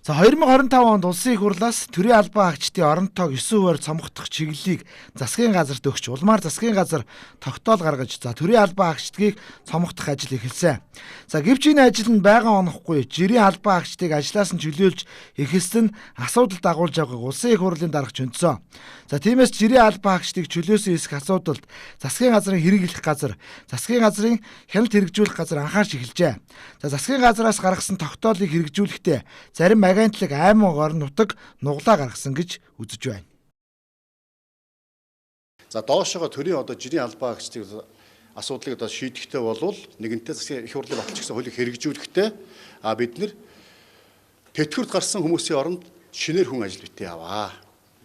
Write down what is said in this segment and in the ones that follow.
За 2025 онд улсын их хурлаас төрийн албан агчдын орон тоог 9 хувиар цомгох чиглэлийг засгийн газарт өгч улмаар засгийн газар тогтоол гаргаж төрийн албан агчдгийг цомгох ажил эхэлсэн. За гэвч энэ ажил нь байгаа онохгүй жирийн албан агчдыг ажлаас нь чөлөөлж эхэлсэн нь асуудал дагуулж байгааг улсын их хурлын даргач өндсөн. За тиймээс жирийн албан агчдыг чөлөөсөн эсэх асуудалд засгийн газрын хэрэглэх газар, засгийн газрын хяналт хэрэгжүүлэх газар анхаарч эхэлжээ. За засгийн газраас гаргасан тогтоолыг хэрэгжүүлэхдээ зарим агентлаг аймаг орон нутаг нуглаа гаргасан гэж үзэж байна. За доошоо төрийн жирийн албан агчдын асуудлыг шийдэхдээ болвол нэгэнтээ засгийн их хурлын баталж гисэн хуулийг хэрэгжүүлэхдээ бид нэр тэтгэврт гарсан хүмүүсийн оронд шинээр хүн ажил битээ яваа.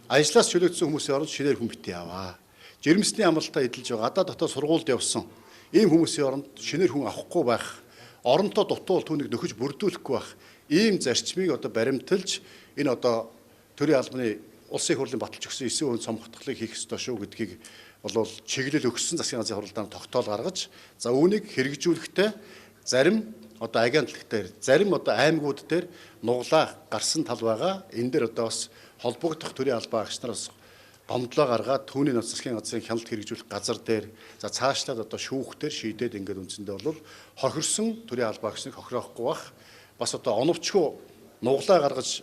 Ажлаас чөлөөлсөн хүмүүсийн оронд шинээр хүн битээ яваа. Жирэмсний амралтаа эдэлж байгаа гадаа дотоод сургуульд явсан ийм хүмүүсийн оронд шинээр хүн авахгүй байх, оронтой дутуул түүнийг нөхөж бүрдүүлэхгүй байх. Ийм зарчмыг баримталж энэ төрийн албаны улсын их хурлын баталж өгсөн 9 хүн цомгохлыг хийх ёстой шүү гэдгийг чиглэл өгсөн засгийн газрын хурлаар тогтоол гаргаж үүнийг хэрэгжүүлэхдээ зарим агентлаг дээр, зарим аймагуд дээр нуглаа гарсан тал байгаа. Энэ дээр бас холбогдох төрийн албан агч нараас гомдлоо гаргаад түүний засгийн газрын хяналт хэрэгжүүлэх газар дээр цаашлаад шүүхтэр шийдээд ингээд үндсэндээ бол хохирсон төрийн албан агчныг хохироохгүй бах. Бас оновчгүй нуглаа гаргаж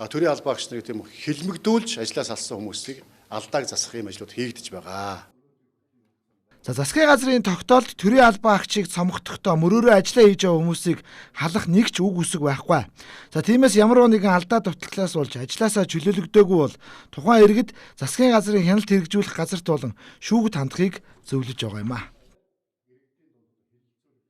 төрийн албан агч нарыг тийм хилмигдүүлж ажлаас алсан хүмүүсийг алдааг засах юм ажлууд хийгдэж байгаа. За засгийн газрын тогтоолд төрийн албан агчийг цомгохдохдоо мөрөөрөө ажиллаа хийж байгаа хүмүүсийг халах нэг ч үг үсэг байхгүй. За тиймээс ямар нэгэн алдаа дутагдлаас болж ажилласаа чөлөөлөгдөөгүй бол тухайн иргэд засгийн газрын хяналт хэрэгжүүлэх газарт болон шүүгт хандахыг зөвлөж байгаа юм а.